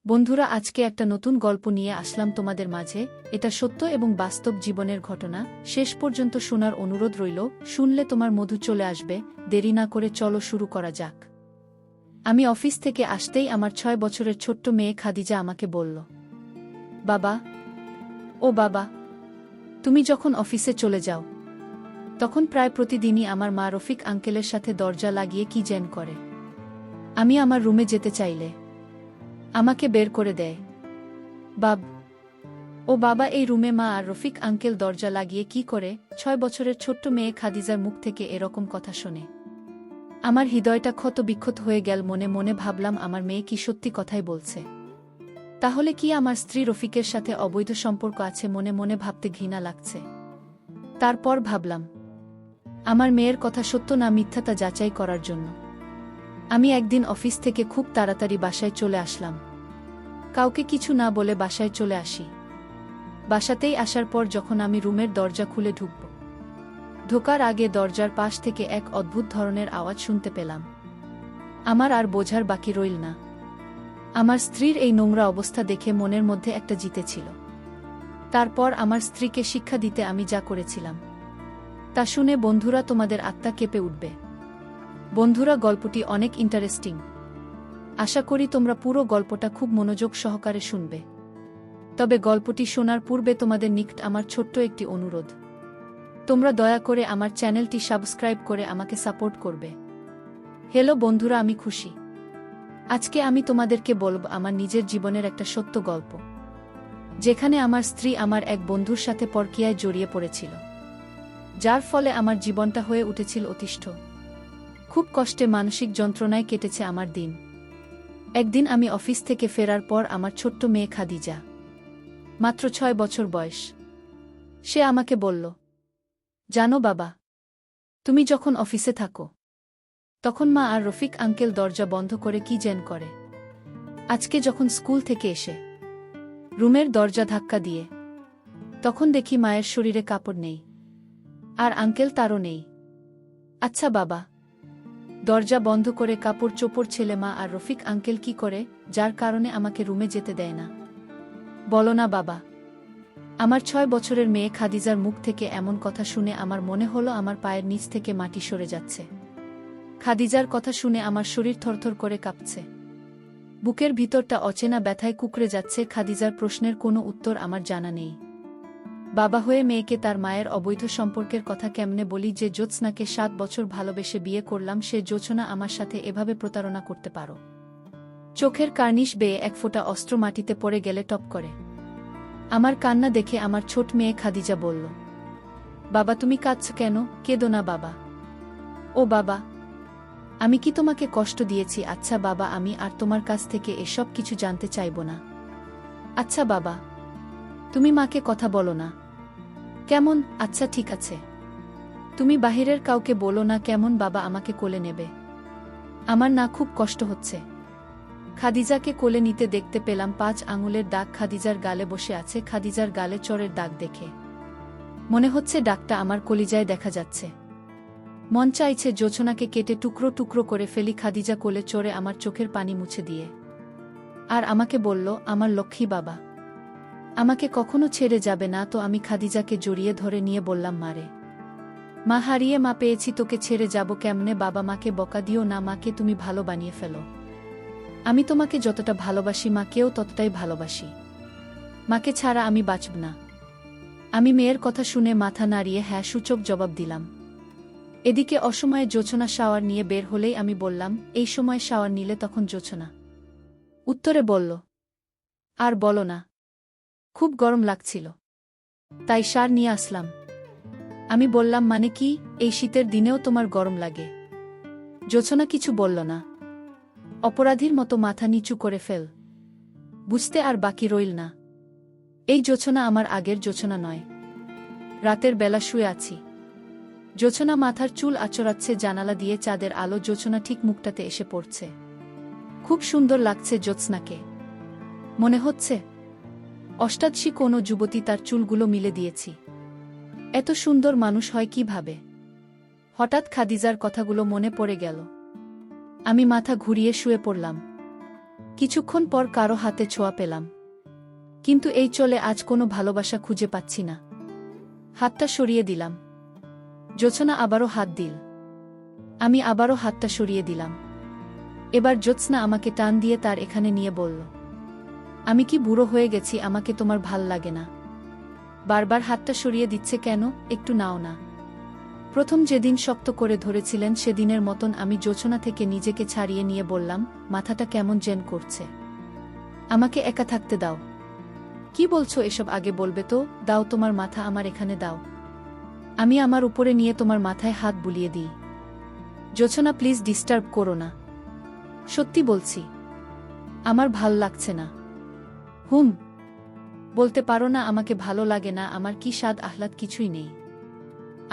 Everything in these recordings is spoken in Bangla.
বন্ধুরা, আজকে একটা নতুন গল্প নিয়ে আসলাম তোমাদের মাঝে। এটা সত্য এবং বাস্তব জীবনের ঘটনা। শেষ পর্যন্ত শোনার অনুরোধ রইল। শুনলে তোমার মধু চলে আসবে। দেরি না করে চলো শুরু করা যাক। আমি অফিস থেকে আসতেই আমার 6 বছরের ছোট্ট মেয়ে খাদিজা আমাকে বলল, বাবা, ও বাবা, তুমি যখন অফিসে চলে যাও তখন প্রায় প্রতিদিনই আমার মা রফিক আঙ্কেলের সাথে দরজা লাগিয়ে কি যেন করে। আমি আমার রুমে যেতে চাইলে আমাকে বের করে দেয়। ও বাবা, এই রুমে মা আর রফিক আঙ্কেল দরজা লাগিয়ে কি করে? 6 বছরের ছোট্ট মেয়ে খাদিজার মুখ থেকে এরকম কথা শুনে আমার হৃদয়টা ক্ষত বিক্ষত হয়ে গেল। মনে মনে ভাবলাম, আমার মেয়ে কি সত্যি কথাই বলছে? তাহলে কি আমার স্ত্রী রফিকের সাথে অবৈধ সম্পর্ক আছে? মনে মনে ভাবতে ঘৃণা লাগছে। তারপর ভাবলাম, আমার মেয়ের কথা সত্য না মিথ্যা তা যাচাই করার জন্য আমি একদিন অফিস থেকে খুব তাড়াতাড়ি বাসায় চলে আসলাম। কাউকে কিছু না বলে বাসায় চলে আসি। বাসাতেই আসার পর যখন আমি রুমের দরজা খুলে ঢোকার আগে দরজার পাশ থেকে এক অদ্ভুত ধরনের আওয়াজ শুনতে পেলাম। আমার আর বোঝার বাকি রইল না। আমার স্ত্রীর এই নোংরা অবস্থা দেখে মনের মধ্যে একটা জিতেছিল। তারপর আমার স্ত্রীকে শিক্ষা দিতে আমি যা করেছিলাম তা শুনে বন্ধুরা তোমাদের আত্মা কেঁপে উঠবে। বন্ধুরা, গল্পটি অনেক ইন্টারেস্টিং। আশা করি তোমরা পুরো গল্পটা খুব মনোযোগ সহকারে শুনবে। তবে গল্পটি শোনার পূর্বে তোমাদের নিকট আমার ছোট্ট একটি অনুরোধ। তোমরা দয়া করে আমার চ্যানেলটি সাবস্ক্রাইব করে আমাকে সাপোর্ট করবে। হ্যালো বন্ধুরা, আমি খুশি। আজকে আমি তোমাদেরকে বলব আমার নিজের জীবনের একটা সত্য গল্প, যেখানে আমার স্ত্রী আমার এক বন্ধুর সাথে পরকীয়ায় জড়িয়ে পড়েছিল, যার ফলে আমার জীবনটা হয়ে উঠেছিল অতিষ্ঠ। খুব কষ্টে, মানসিক যন্ত্রণায় কেটেছে আমার দিন। একদিন আমি অফিস থেকে ফেরার পর আমার ছোট্ট মেয়ে খাদিজা, মাত্র 6 বছর বয়স, সে আমাকে বলল, জানো বাবা, তুমি যখন অফিসে থাকো তখন মা আর রফিক আঙ্কেল দরজা বন্ধ করে কি যেন করে। আজকে যখন স্কুল থেকে এসে রুমের দরজা ধাক্কা দিয়ে তখন দেখি মায়ের শরীরে কাপড় নেই, আর আঙ্কেল তারও নেই। আচ্ছা বাবা, দরজা বন্ধ করে কাপড় চোপড় ছেলে মা আর রফিক আঙ্কেল কি করে, যার কারণে আমাকে রুমে যেতে দেয় না? বলো না বাবা। আমার 6 বছরের মেয়ে খাদিজার মুখ থেকে এমন কথা শুনে আমার মনে হলো আমার পায়ের নিচ থেকে মাটি সরে যাচ্ছে। খাদিজার কথা শুনে আমার শরীর থরথর করে কাঁপছে। বুকের ভিতরটা অচেনা ব্যথায় কুঁকড়ে যাচ্ছে। খাদিজার প্রশ্নের কোনো উত্তর আমার জানা নেই। বাবা হয়ে মেয়েকে তার মায়ের অবৈধ সম্পর্কের কথা কেমনে বলি? যে জ্যোৎস্নাকে 7 বছর ভালোবেসে বিয়ে করলাম, সে জ্যোৎস্না আমার সাথে এভাবে প্রতারণা করতে পারো? চোখের কার্নিশ বেয়ে এক ফোঁটা অস্ত্র মাটিতে পড়ে গেলে টপ করে। আমার কান্না দেখে আমার ছোট মেয়ে খাদিজা বলল, বাবা তুমি কাঁদছ কেন? কেঁদো না বাবা। ও বাবা, আমি কি তোমাকে কষ্ট দিয়েছি? আচ্ছা বাবা, আমি আর তোমার কাছ থেকে এসব কিছু জানতে চাইব না। আচ্ছা বাবা, তুমি মাকে কথা বলো না কেমন? আচ্ছা ঠিক আছে, তুমি বাহিরের কাউকে বলো না কেমন? বাবা আমাকে কোলে নেবে? আমার না খুব কষ্ট হচ্ছে। খাদিজাকে কোলে নিতে দেখতে পেলাম 5 আঙুলের দাগ খাদিজার গালে বসে আছে। খাদিজার গালে চড়ের দাগ দেখে মনে হচ্ছে দাগটা আমার কলিজায় দেখা যাচ্ছে। মন চাইছে জ্যোৎস্নাকে কেটে টুকরো টুকরো করে ফেলি। খাদিজা কোলে চড়ে আমার চোখের পানি মুছে দিয়ে আর আমাকে বলল, আমার লক্ষ্মী বাবা, আমাকে কখনো ছেড়ে যাবে না তো? আমি খাদিজাকে জড়িয়ে ধরে নিয়ে বললাম, মারে, মা হারিয়ে মা পেয়েছি, তোকে ছেড়ে যাব কেমনে? বাবা মাকে বকা দিও না, মাকে তুমি ভালো বানিয়ে ফেলো। আমি তোমাকে যতটা ভালোবাসি মাকেও ততটাই ভালোবাসি। মাকে ছাড়া আমি বাঁচব না। আমি মেয়ের কথা শুনে মাথা নাড়িয়ে হ্যাঁ সূচক জবাব দিলাম। এদিকে অসময়ে জ্যোৎস্না শাওয়ার নিয়ে বের হলেই আমি বললাম, এই সময় শাওয়ার নিলে? তখন জ্যোৎস্না উত্তরে বলল, আর বলো না, খুব গরম লাগছিল তাই সার নিয়ে আসলাম। আমি বললাম, মানে কি? এই শীতের দিনেও তোমার গরম লাগে? জ্যোৎস্না কিছু বলল না। অপরাধীর মতো মাথা নিচু করে ফেল। বুঝতে আর বাকি রইল না। এই জ্যোৎস্না আমার আগের জ্যোৎস্না নয়। রাতের বেলা শুয়ে আছি, জ্যোৎস্না মাথার চুল আঁচড়াচ্ছে, জানালা দিয়ে চাঁদের আলো জ্যোৎস্না ঠিক মুখটাতে এসে পড়ছে। খুব সুন্দর লাগছে জ্যোৎস্নাকে। মনে হচ্ছে অষ্টাদশী কোনো যুবতী তার চুলগুলো মিলে দিয়েছি। এত সুন্দর মানুষ হয় কিভাবে? হঠাৎ খাদিজার কথাগুলো মনে পড়ে গেল। আমি মাথা ঘুরিয়ে শুয়ে পড়লাম। কিছুক্ষণ পর কারো হাতে ছোঁয়া পেলাম, কিন্তু এই চলে আজ কোনো ভালোবাসা খুঁজে পাচ্ছি না। হাতটা সরিয়ে দিলাম। জোছনা আবারও হাত দিল। আমি আবারও হাতটা সরিয়ে দিলাম। এবার জ্যোৎস্না আমাকে টান দিয়ে তার এখানে নিয়ে বলল, আমি কি বুড়ো হয়ে গেছি, আমাকে তোমার ভাল লাগে না? বারবার হাতটা সরিয়ে দিচ্ছে কেন, একটু নাও না। প্রথম যেদিন শক্ত করে ধরেছিলেন সেদিনের মতন আমি জোছনা থেকে নিজেকে ছাড়িয়ে নিয়ে বললাম, মাথাটা কেমন যেন করছে, আমাকে একা থাকতে দাও। কি বলছো এসব, আগে বলবে তো, দাও তোমার মাথা আমার এখানে দাও, আমি আমার উপরে নিয়ে তোমার মাথায় হাত বুলিয়ে দিই। জোছনা প্লিজ ডিস্টার্ব করো না, সত্যি বলছি, আমার ভাল লাগছে না। বলতে পারো না আমাকে ভালো লাগে না? আমার কি স্বাদ আহ্লাদ কিছুই নেই,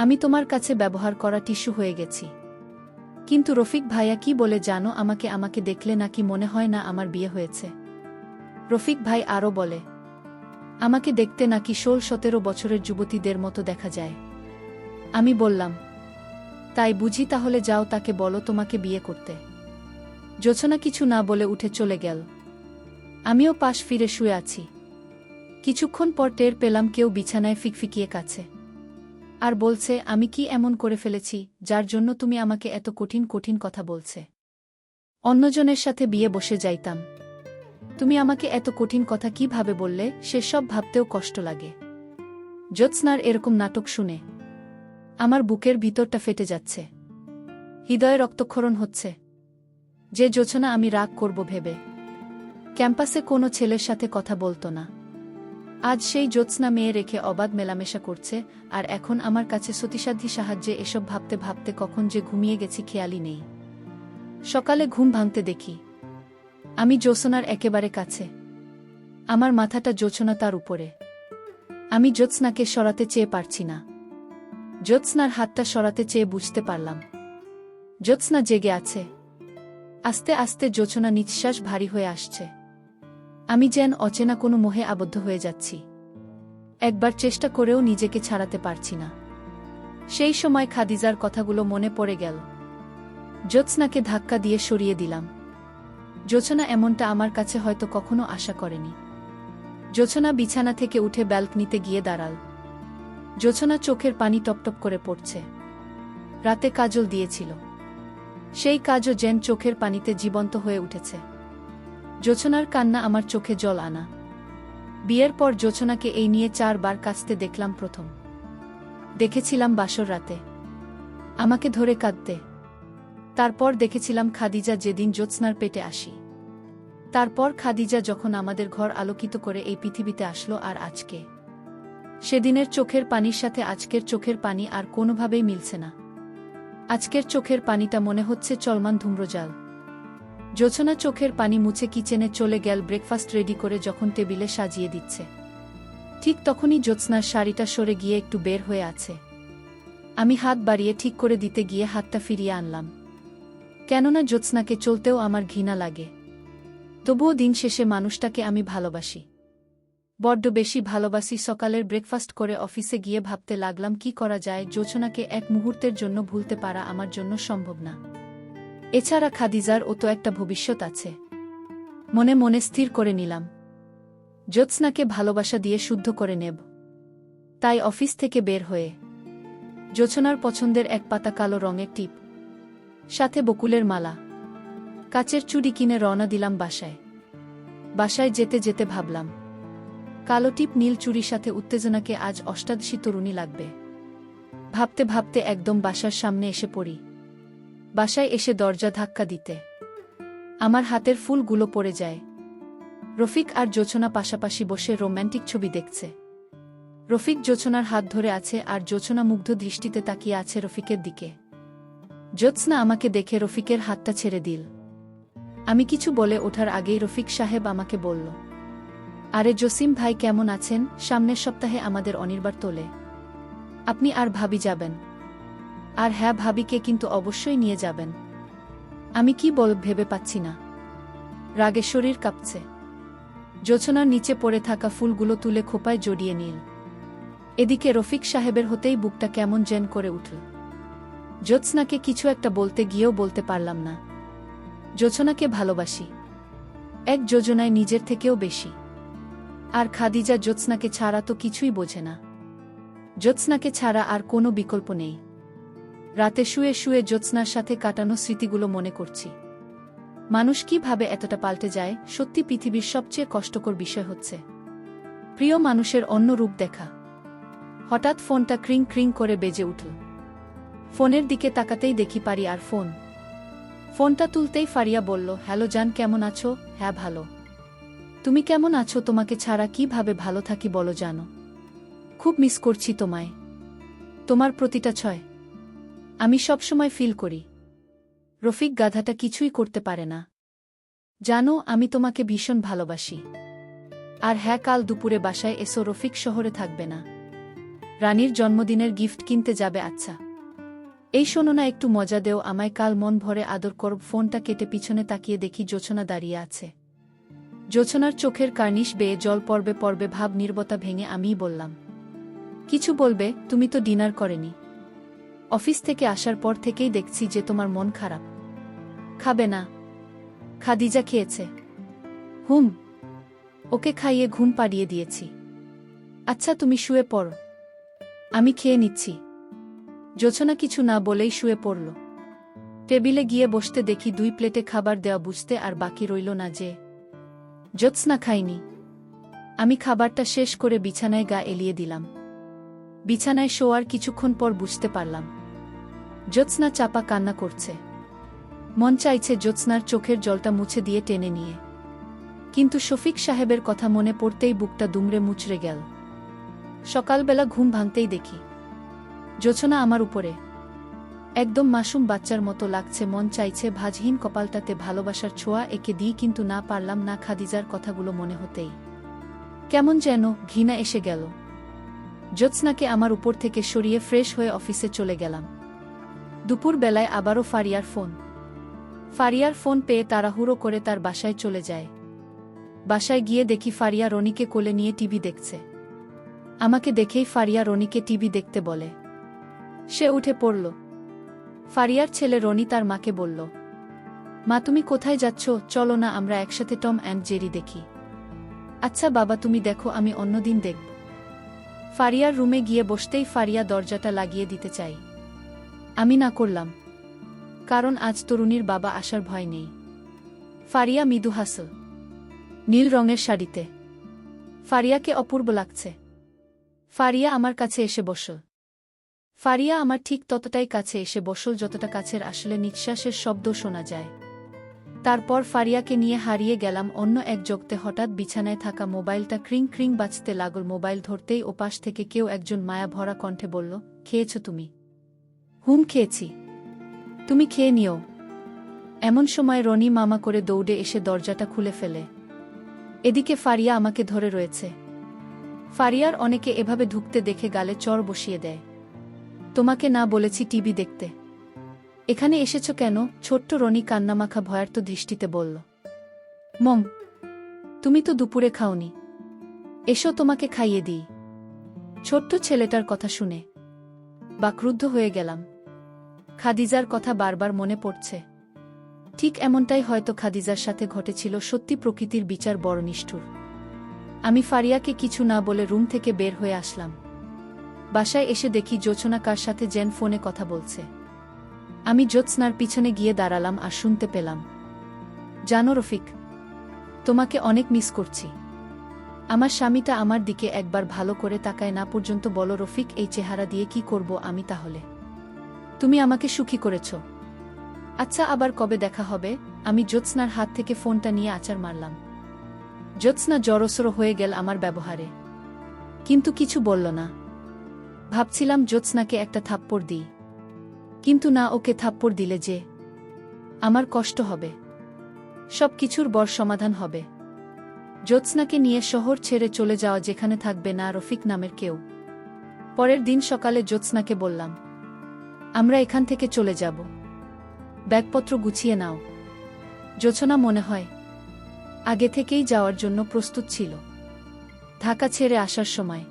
আমি তোমার কাছে ব্যবহার করা টিস্যু হয়ে গেছি। কিন্তু রফিক ভাইয়া কি বলে জানো, আমাকে দেখলে নাকি মনে হয় না আমার বিয়ে হয়েছে। রফিক ভাই আরও বলে, আমাকে দেখতে নাকি 16-17 বছরের যুবতীদের মতো দেখা যায়। আমি বললাম, তাই বুঝি, তাহলে যাও তাকে বলো তোমাকে বিয়ে করতে। জোছনা কিছু না বলে উঠে চলে গেল। আমিও পাশ ফিরে শুয়ে আছি। কিছুক্ষণ পর টের পেলাম কেউ বিছানায় ফিকফিকিয়ে কাছে আর বলছে, আমি কি এমন করে ফেলেছি যার জন্য তুমি আমাকে এত কঠিন কঠিন কথা বলছে? অন্যজনের সাথে বিয়ে বসে যাইতাম, তুমি আমাকে এত কঠিন কথা কিভাবে বললে? সেসব ভাবতেও কষ্ট লাগে। জ্যোৎস্নার এরকম নাটক শুনে আমার বুকের ভিতরটা ফেটে যাচ্ছে, হৃদয়ে রক্তক্ষরণ হচ্ছে। যে জোছনা আমি রাগ করব ভেবে ক্যাম্পাসে কোনো ছেলের সাথে কথা বলতো না, আজ সেই জ্যোৎস্না মেয়ে রেখে অবাধ মেলামেশা করছে। আর এখন আমার কাছে সতীসাধ্যী সাহায্যে এসব ভাবতে ভাবতে কখন যে ঘুমিয়ে গেছি খেয়ালই নেই। সকালে ঘুম ভাঙতে দেখি আমি জ্যোৎস্নার একেবারে কাছে, আমার মাথাটা জোছনা তার উপরে। আমি জ্যোৎস্নাকে সরাতে চেয়ে পারছি না, জ্যোৎস্নার হাতটা সরাতে চেয়ে বুঝতে পারলাম জ্যোৎস্না জেগে আছে। আস্তে আস্তে জোছনা নিঃশ্বাস ভারী হয়ে আসছে। আমি যেন অচেনা কোনো মোহে আবদ্ধ হয়ে যাচ্ছি, একবার চেষ্টা করেও নিজেকে ছাড়াতে পারছি না। সেই সময় খাদিজার কথাগুলো মনে পড়ে গেল। জ্যোৎস্নাকে ধাক্কা দিয়ে সরিয়ে দিলাম। জোছনা এমনটা আমার কাছে হয়তো কখনো আশা করেনি। জোছনা বিছানা থেকে উঠে ব্যালকনিতে গিয়ে দাঁড়াল। জোছনা চোখের পানি টপটপ করে পড়ছে। রাতে কাজল দিয়েছিল, সেই কাজও যেন চোখের পানিতে জীবন্ত হয়ে উঠেছে। জোছনার কান্না আমার চোখে জল আনা। বিয়ের পর জোছনাকে এই নিয়ে 4 বার কাঁদতে দেখলাম। প্রথম দেখেছিলাম বাসর রাতে আমাকে ধরে কাঁদতে, তারপর দেখেছিলাম খাদিজা যেদিন জ্যোৎস্নার পেটে আসি, তারপর খাদিজা যখন আমাদের ঘর আলোকিত করে এই পৃথিবীতে আসলো, আর আজকে সেদিনের চোখের পানির সাথে আজকের চোখের পানি আর কোনোভাবেই মিলছে না। আজকের চোখের পানিটা মনে হচ্ছে চলমান ধূম্রজাল। জোছনা চোখের পানি মুছে কিচেনে চলে গেল ব্রেকফাস্ট রেডি করে যখন টেবিলে সাজিয়ে দিচ্ছে। ঠিক তখনই জ্যোৎস্নার শাড়িটা সরে গিয়ে একটু বের হয়ে আছে। আমি হাত বাড়িয়ে ঠিক করে দিতে গিয়ে হাতটা ফিরিয়ে আনলাম, কেননা জ্যোৎস্নাকে চলতেও আমার ঘৃণা লাগে। তবুও দিন শেষে মানুষটাকে আমি ভালোবাসি, বড্ড বেশি ভালোবাসি। সকালের ব্রেকফাস্ট করে অফিসে গিয়ে ভাবতে লাগলাম কি করা যায়। জোছনাকে এক মুহূর্তের জন্য ভুলতে পারা আমার জন্য সম্ভব না। এছাড়া খাদিজার ও তো একটা ভবিষ্যৎ আছে। মনে মনে স্থির করে নিলাম জ্যোৎস্নাকে ভালোবাসা দিয়ে শুদ্ধ করে নেব। তাই অফিস থেকে বের হয়ে জোছনার পছন্দের এক পাতা কালো রঙের টিপ, সাথে বকুলের মালা, কাচের চুড়ি কিনে রওনা দিলাম বাসায়। বাসায় যেতে যেতে ভাবলাম কালো টিপ নীল চুড়ির সাথে উত্তেজনাকে আজ অষ্টাদশী তরুণী লাগবে। ভাবতে ভাবতে একদম বাসার সামনে এসে পড়ি। বাসায় এসে দরজা ধাক্কা দিতে আমার হাতের ফুলগুলো পড়ে যায়। রফিক আর জোছনা পাশাপাশি বসে রোম্যান্টিক ছবি দেখছে। রফিক জোছনার হাত ধরে আছে আর জোছনা মুগ্ধ দৃষ্টিতে তাকিয়ে আছে রফিকের দিকে। জ্যোৎস্না আমাকে দেখে রফিকের হাতটা ছেড়ে দিল। আমি কিছু বলে ওঠার আগেই রফিক সাহেব আমাকে বলল, আরে জসিম ভাই কেমন আছেন? সামনের সপ্তাহে আমাদের অনির্বার তোলে, আপনি আর ভাবি যাবেন? আর হ্যাঁ, ভাবিকে কিন্তু অবশ্যই নিয়ে যাবেন। আমি কি ভেবে পাচ্ছি না, রাগে শরীর কাঁপছে। জোছনার নিচে পড়ে থাকা ফুলগুলো তুলে খোপায় জড়িয়ে নিল। এদিকে রফিক সাহেবের হতেই বুকটা কেমন যেন করে উঠল। জ্যোৎস্নাকে কিছু একটা বলতে গিয়েও বলতে পারলাম না। জোছনাকে ভালোবাসি, এক যোজনায় নিজের থেকেও বেশি। আর খাদিজা জ্যোৎস্নাকে ছাড়া তো কিছুই বোঝে না। জ্যোৎস্নাকে ছাড়া আর কোনো বিকল্প নেই। রাতে শুয়ে শুয়ে জ্যোৎস্নার সাথে কাটানো স্মৃতিগুলো মনে করছি। মানুষ কিভাবে এতটা পাল্টে যায়, সত্যি পৃথিবীর সবচেয়ে কষ্টকর বিষয় হচ্ছে প্রিয় মানুষের অন্য রূপ দেখা। হঠাৎ ফোনটা ক্রিং ক্রিং করে বেজে উঠল। ফোনের দিকে তাকাতেই দেখি ফারিয়ার ফোন। ফোনটা তুলতেই ফারিয়া বলল, হ্যালো জান, কেমন আছো? হ্যাঁ ভালো। তুমি কেমন আছো? তোমাকে ছাড়া কিভাবে ভালো থাকি বলো জানো। খুব মিস করছি তোমায়, তোমার প্রতিটা ছয় আমি সবসময় ফিল করি। রফিক গাধাটা কিছুই করতে পারে না। জানো আমি তোমাকে ভীষণ ভালোবাসি। আর হ্যাঁ, কাল দুপুরে বাসায় এসো, রফিক শহরে থাকবে না। রানীর জন্মদিনের গিফট কিনতে যাবে। আচ্ছা এই শোনো না, একটু মজা দেও আমায়, কাল মন ভরে আদর করব। ফোনটা কেটে পিছনে তাকিয়ে দেখি জোছনা দাঁড়িয়ে আছে। জোছনার চোখের কার্নিশ বেয়ে জল পড়বে পড়বে ভাব। নীরবতা ভেঙে আমিই বললাম, কিছু বলবে? তুমি তো ডিনার করেনি। অফিস থেকে আসার পর থেকেই দেখছি যে তোমার মন খারাপ। খাবে না? খাদিজা খেয়েছে। হুম, ওকে খাইয়ে ঘুম পাড়িয়ে দিয়েছি। আচ্ছা তুমি শুয়ে পড়ো, আমি খেয়ে নিচ্ছি। জোছনা কিছু না বলেই শুয়ে পড়ল। টেবিলে গিয়ে বসতে দেখি 2 প্লেটে খাবার দেওয়া, বুঝতে আর বাকি রইল না যে জ্যোৎস্না খায়নি। আমি খাবারটা শেষ করে বিছানায় গা এলিয়ে দিলাম। বিছানায় শোয়ার কিছুক্ষণ পর বুঝতে পারলাম জ্যোৎস্না চাপা কান্না করছে। মন চাইছে জ্যোৎস্নার চোখের জলটা মুছে দিয়ে টেনে নিয়ে, কিন্তু শফিক সাহেবের কথা মনে পড়তেই বুকটা দুমড়ে মুচড়ে গেল। সকালবেলা ঘুম ভাঙতেই দেখি জোছনা আমার উপরে। একদম মাসুম বাচ্চার মতো লাগছে। মন চাইছে ভাঁজহীন কপালটাতে ভালোবাসার ছোঁয়া এঁকে দিই, কিন্তু না পারলাম না। খাদিজার কথাগুলো মনে হতেই কেমন যেন ঘৃণা এসে গেল। জ্যোৎস্নাকে আমার উপর থেকে সরিয়ে ফ্রেশ হয়ে অফিসে চলে গেলাম। দুপুর বেলায় আবারও ফারিয়ার ফোন। ফারিয়ার ফোন পেয়ে তাড়াহুড়ো করে তার বাসায় চলে যায়। বাসায় গিয়ে দেখি ফারিয়া রনিকে কোলে নিয়ে টিভি দেখছে। আমাকে দেখেই ফারিয়া রনিকে টিভি দেখতে বলে। সে উঠে পড়ল। ফারিয়ার ছেলে রনি তার মাকে বলল, মা তুমি কোথায় যাচ্ছ? চলো না আমরা একসাথে টম অ্যান্ড জেরি দেখি। আচ্ছা বাবা তুমি দেখো, আমি অন্যদিন দেখব। ফারিয়ার রুমে গিয়ে বসতেই ফারিয়া দরজাটা লাগিয়ে দিতে চাই। আমি না করলাম, কারণ আজ তরুণীর বাবা আসার ভয় নেই। ফারিয়া মৃদু হাসল। নীল রঙের শাড়িতে ফারিয়াকে অপূর্ব লাগছে। ফারিয়া আমার কাছে এসে বসল। ফারিয়া আমার ঠিক ততটাই কাছে এসে বসল যতটা কাছের আসলে নিঃশ্বাসের শব্দ শোনা যায়। তারপর ফারিয়াকে নিয়ে হারিয়ে গেলাম অন্য এক জগতে। হঠাৎ বিছানায় থাকা মোবাইলটা ক্রিং ক্রিং বাজতে লাগল। মোবাইল ধরতেই ওপাশ থেকে কেউ একজন মায়া ভরা কণ্ঠে বলল, খেয়েছ তুমি? হুম খেয়েছি, তুমি খেয়ে নিও। এমন সময় রনি মামা করে দৌড়ে এসে দরজাটা খুলে ফেলে। এদিকে ফারিয়া আমাকে ধরে রয়েছে। ফারিয়ার অনেকে এভাবে ঢুকতে দেখে গালে চড় বসিয়ে দেয়। তোমাকে না বলেছি টিভি দেখতে? এখানে এসেছ কেন? ছোট্ট রনি কান্নামাখা ভয়ার্ত দৃষ্টিতে বলল। মম, তুমি তো দুপুরে খাওনি, এসো তোমাকে খাইয়ে দিই। ছোট্ট ছেলেটার কথা শুনে বাকরুদ্ধ হয়ে গেলাম। খাদিজার কথা বারবার মনে পড়ছে। ঠিক এমনটাই হয়তো খাদিজার সাথে ঘটেছিল। সত্যি প্রকৃতির বিচার বড় নিষ্ঠুর। আমি ফারিয়াকে কিছু না বলে রুম থেকে বের হয়ে আসলাম। বাসায় এসে দেখি জোছনা কার সাথে যেন ফোনে কথা বলছে। আমি জ্যোৎস্নার পিছনে গিয়ে দাঁড়ালাম আর শুনতে পেলাম, জানো রফিক, তোমাকে অনেক মিস করছি। আমার স্বামীটা আমার দিকে একবার ভালো করে তাকায় না পর্যন্ত। বলো রফিক, এই চেহারা দিয়ে কি করব আমি তাহলে? তুমি আমাকে সুখী করেছ। আচ্ছা আবার কবে দেখা হবে? আমি জ্যোৎস্নার হাত থেকে ফোনটা নিয়ে আছাড় মারলাম। জ্যোৎস্না জড়সড় হয়ে গেল আমার ব্যবহারে, কিন্তু কিছু বলল না। ভাবছিলাম জ্যোৎস্নাকে একটা থাপ্পড় দিই, কিন্তু না, ওকে থাপ্পড় দিলে যে আমার কষ্ট হবে। সব কিছুর বড় সমাধান হবে জ্যোৎস্নাকে নিয়ে শহর ছেড়ে চলে যাওয়া, যেখানে থাকবে না রফিক নামের কেউ। পরের দিন সকালে জ্যোৎস্নাকে বললাম, আমরা এখান থেকে চলে যাব, ব্যাগপত্র গুছিয়ে নাও। জোছনা মনে হয় আগে থেকেই যাওয়ার জন্য প্রস্তুত ছিল। ঢাকা ছেড়ে আসার সময়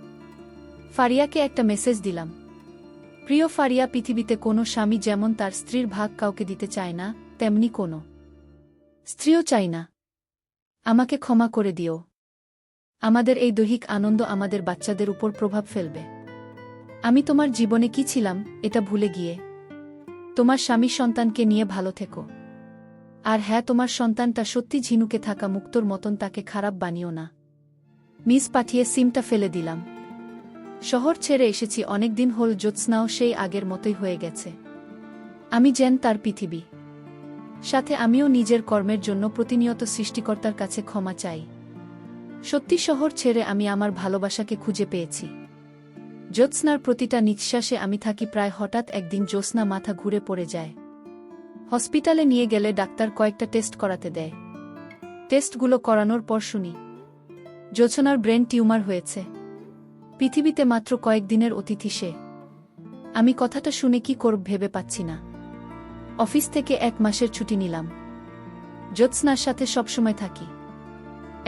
ফারিয়াকে একটা মেসেজ দিলাম, প্রিয় ফারিয়া, পৃথিবীতে কোনো স্বামী যেমন তার স্ত্রীর ভাগ কাউকে দিতে চায় না, তেমনি কোনো স্ত্রীও চাই না আমাকে ক্ষমা করে দিও। আমাদের এই দৈহিক আনন্দ আমাদের বাচ্চাদের উপর প্রভাব ফেলবে। আমি তোমার জীবনে কি ছিলাম এটা ভুলে গিয়ে তোমার স্বামী সন্তানকে নিয়ে ভালো থেকো। আর হ্যাঁ, তোমার সন্তানটা সত্যি ঝিনুকে থাকা মুক্তোর মতন, তাকে খারাপ বানিও না। মিস পাঠিয়ে সিমটা ফেলে দিলাম। শহর ছেড়ে এসেছি অনেকদিন হল, জ্যোৎস্নাও সেই আগের মতোই হয়ে গেছে। আমি যেন তার পৃথিবী। সাথে আমিও নিজের কর্মের জন্য প্রতিনিয়ত সৃষ্টিকর্তার কাছে ক্ষমা চাই। সত্যি শহর ছেড়ে আমি আমার ভালোবাসাকে খুঁজে পেয়েছি। জ্যোৎস্নার প্রতিটা নিঃশ্বাসে আমি থাকি। প্রায় হঠাৎ একদিন জ্যোৎস্না মাথা ঘুরে পড়ে যায়। হসপিটালে নিয়ে গেলে ডাক্তার কয়েকটা টেস্ট করাতে দেয়। টেস্টগুলো করানোর পর শুনি জ্যোৎস্নার ব্রেন টিউমার হয়েছে। পৃথিবীতে মাত্র কয়েকদিনের অতিথি সে। আমি কথাটা শুনে কি করব ভেবে পাচ্ছি না। অফিস থেকে 1 মাসের ছুটি নিলাম। জ্যোৎস্নার সাথে সবসময় থাকি।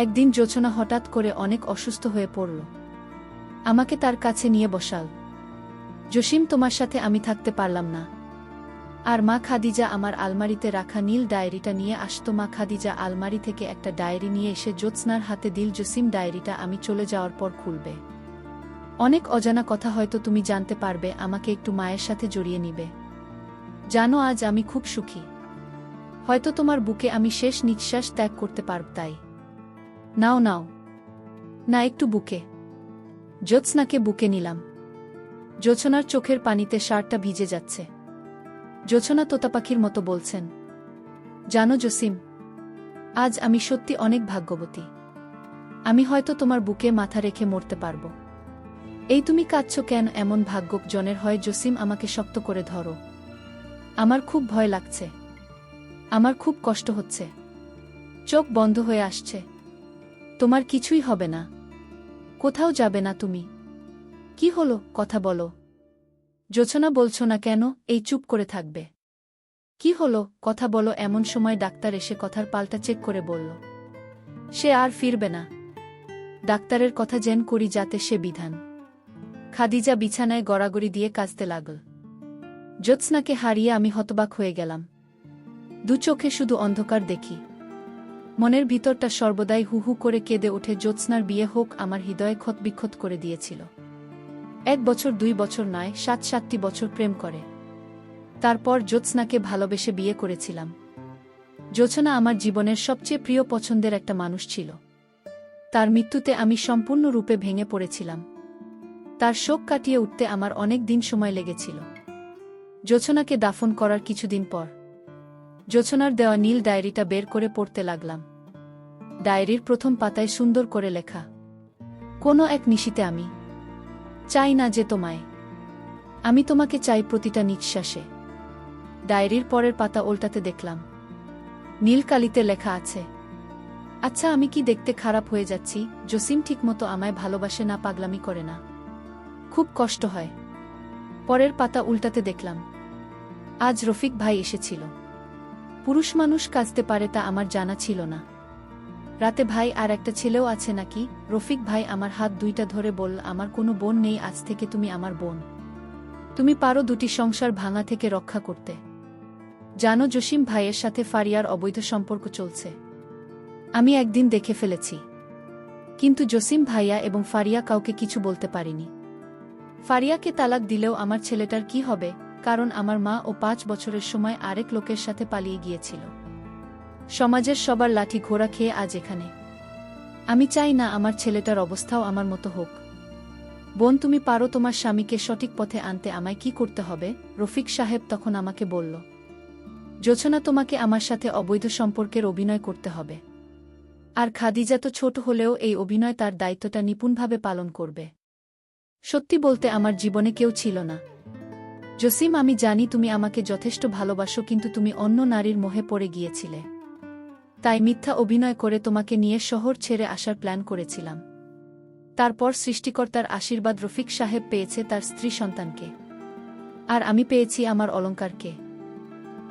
একদিন জ্যোৎস্না হঠাৎ করে অনেক অসুস্থ হয়ে পড়ল। আমাকে তার কাছে নিয়ে বসাল। জসিম, তোমার সাথে আমি থাকতে পারলাম না। আর মা খাদিজা আমার আলমারিতে রাখা নীল ডায়েরিটা নিয়ে আসতো। মা খাদিজা আলমারি থেকে একটা ডায়েরি নিয়ে এসে জ্যোৎস্নার হাতে দিল। জসিম, ডায়েরিটা আমি চলে যাওয়ার পর খুলবে। অনেক অজানা কথা হয়তো তুমি জানতে পারবে। আমাকে একটু মায়ের সাথে জড়িয়ে নিবে। জানো, আজ আমি খুব সুখী। হয়তো তোমার বুকে আমি শেষ নিঃশ্বাস ত্যাগ করতে পারব। তাই নাও নাও না, একটু বুকে। জ্যোৎস্নাকে বুকে নিলাম। জ্যোৎস্নার চোখের পানিতে শার্টটা ভিজে যাচ্ছে। জ্যোৎস্না তোতাপাখির মতো বলছেন, জানো জসিম, আজ আমি সত্যি অনেক ভাগ্যবতী। আমি হয়তো তোমার বুকে মাথা রেখে মরতে পারব। এই তুমি কাঁদছো কেন? এমন ভাগ্যজনের হয়। জসিম, আমাকে শক্ত করে ধরো। আমার খুব ভয় লাগছে। আমার খুব কষ্ট হচ্ছে। চোখ বন্ধ হয়ে আসছে। তোমার কিছুই হবে না। কোথাও যাবে না তুমি। কি হলো? কথা বলো। জ্যোৎস্না, বলছো না কেন? এই চুপ করে থাকবে? কি হলো? কথা বলো। এমন সময় ডাক্তার এসে কথার পাল্টা চেক করে বলল, সে আর ফিরবে না। ডাক্তারের কথা জেন করি যাতে সে বিধান। খাদিজা বিছানায় গড়াগড়ি দিয়ে কাঁদতে লাগল। জ্যোৎস্নাকে হারিয়ে আমি হতবাক হয়ে গেলাম। দু চোখে শুধু অন্ধকার দেখি। মনের ভিতরটা সর্বদাই হু হু করে কেঁদে ওঠে। জ্যোৎস্নার বিয়ে হোক আমার হৃদয়ে ক্ষতবিক্ষত করে দিয়েছিল। 1 বছর 2 বছর নয়, 7-7টি বছর প্রেম করে তারপর জ্যোৎস্নাকে ভালোবেসে বিয়ে করেছিলাম। জ্যোৎস্না আমার জীবনের সবচেয়ে প্রিয় পছন্দের একটা মানুষ ছিল। তার মৃত্যুতে আমি সম্পূর্ণরূপে ভেঙে পড়েছিলাম। তার শোক কাটিয়ে উঠতে আমার অনেক দিন সময় লেগেছিল। জ্যোৎস্নাকে দাফন করার কিছুদিন পর জ্যোৎস্নার দেওয়া নীল ডায়েরিটা বের করে পড়তে লাগলাম। ডায়েরির প্রথম পাতায় সুন্দর করে লেখা, কোনো এক নিশিতে আমি চাই না যে তোমায়, আমি তোমাকে চাই প্রতিটা নিঃশ্বাসে। ডায়েরির পরের পাতা উল্টাতে দেখলাম নীল কালিতে লেখা আছে, আচ্ছা, আমি কি দেখতে খারাপ হয়ে যাচ্ছি? জসিম ঠিকমতো আমায় ভালোবাসে না, পাগলামি করে না, খুব কষ্ট হয়। পরের পাতা উল্টাতে দেখলাম আজ রফিক ভাই এসেছিল। পুরুষ মানুষ কাঁদতে পারে তা আমার জানা ছিল না। রাতে ভাই আর একটা ছেলেও আছে নাকি? রফিক ভাই আমার হাত দুইটা ধরে বলল, আমার কোনো বোন নেই, আজ থেকে তুমি আমার বোন। তুমি পারো 2টি সংসার ভাঙা থেকে রক্ষা করতে। জানো, জসিম ভাইয়ের সাথে ফারিয়ার অবৈধ সম্পর্ক চলছে। আমি একদিন দেখে ফেলেছি। কিন্তু জসিম ভাইয়া এবং ফারিয়া কাউকে কিছু বলতে পারিনি। ফারিয়াকে তালাক দিলেও আমার ছেলেটার কি হবে? কারণ আমার মা ও 5 বছরের সময় আরেক লোকের সাথে পালিয়ে গিয়েছিল। সমাজের সবার লাঠি ঘোড়া খেয়ে আজ এখানে। আমি চাই না আমার ছেলেটার অবস্থাও আমার মতো হোক। বোন, তুমি পারো তোমার স্বামীকে সঠিক পথে আনতে। আমায় কি করতে হবে? রফিক সাহেব তখন আমাকে বলল, জ্যোৎস্না, তোমাকে আমার সাথে অবৈধ সম্পর্কের অভিনয় করতে হবে। আর খাদিজা তো ছোট হলেও এই অভিনয় তার দায়িত্বটা নিপুণভাবে পালন করবে। সত্যি বলতে আমার জীবনে কেউ ছিল না। জসিম, আমি জানি তুমি আমাকে যথেষ্ট ভালোবাসো, কিন্তু তুমি অন্য নারীর মোহে পড়ে গিয়েছিলে। তাই মিথ্যা অভিনয় করে তোমাকে নিয়ে শহর ছেড়ে আসার প্ল্যান করেছিলাম। তারপর সৃষ্টিকর্তার আশীর্বাদ রফিক সাহেব পেয়েছে তার স্ত্রী সন্তানকে। আর আমি পেয়েছি আমার অলংকারকে।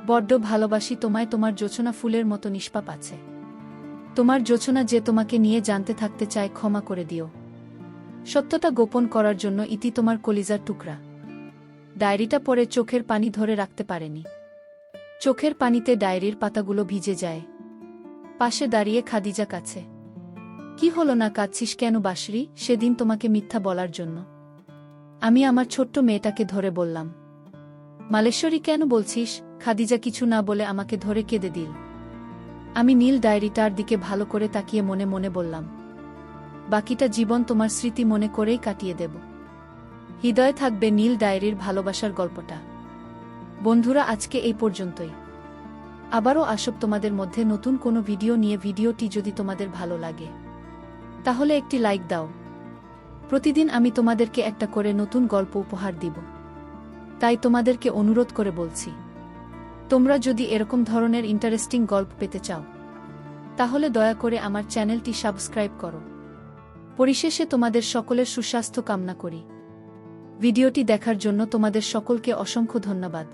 বড্ড ভালোবাসি তোমায়। তোমার জ্যোৎস্না ফুলের মতো নিষ্পাপ আছে। তোমার জ্যোৎস্না যে তোমাকে নিয়ে জানতে থাকতে চায়, ক্ষমা করে দিও। সত্যটা গোপন করার জন্য ইতি তোমার কলিজার টুকরা। ডায়েরিটা পড়ে চোখের পানি ধরে রাখতে পারেনি। চোখের পানিতে ডায়েরির পাতাগুলো ভিজে যায়। পাশে দাঁড়িয়ে খাদিজা কাছে। কি হলো না, কাঁদছিস কেন বাসরি? সেদিন তোমাকে মিথ্যা বলার জন্য আমি আমার ছোট্ট মেয়েটাকে ধরে বললাম। মালেশ্বরী কেন বলছিস? খাদিজা কিছু না বলে আমাকে ধরে কেঁদে দিল। আমি নীল ডায়েরিটার দিকে ভালো করে তাকিয়ে মনে মনে বললাম, বাকিটা জীবন তোমার স্মৃতি মনে করেই কাটিয়ে দেব। হৃদয়ে থাকবে নীল ডায়েরির ভালোবাসার গল্পটা। বন্ধুরা, আজকে এই পর্যন্তই। আবারও আসব তোমাদের মধ্যে নতুন কোনো ভিডিও নিয়ে। ভিডিওটি যদি তোমাদের ভালো লাগে তাহলে একটি লাইক দাও। প্রতিদিন আমি তোমাদেরকে একটা করে নতুন গল্প উপহার দিব, তাই তোমাদেরকে অনুরোধ করে বলছি, তোমরা যদি এরকম ধরনের ইন্টারেস্টিং গল্প পেতে চাও তাহলে দয়া করে আমার চ্যানেলটি সাবস্ক্রাইব করো। পরিশেষে তোমাদের সকলের সুস্বাস্থ্য কামনা করি। ভিডিওটি দেখার জন্য তোমাদের সকলকে অসংখ্য ধন্যবাদ।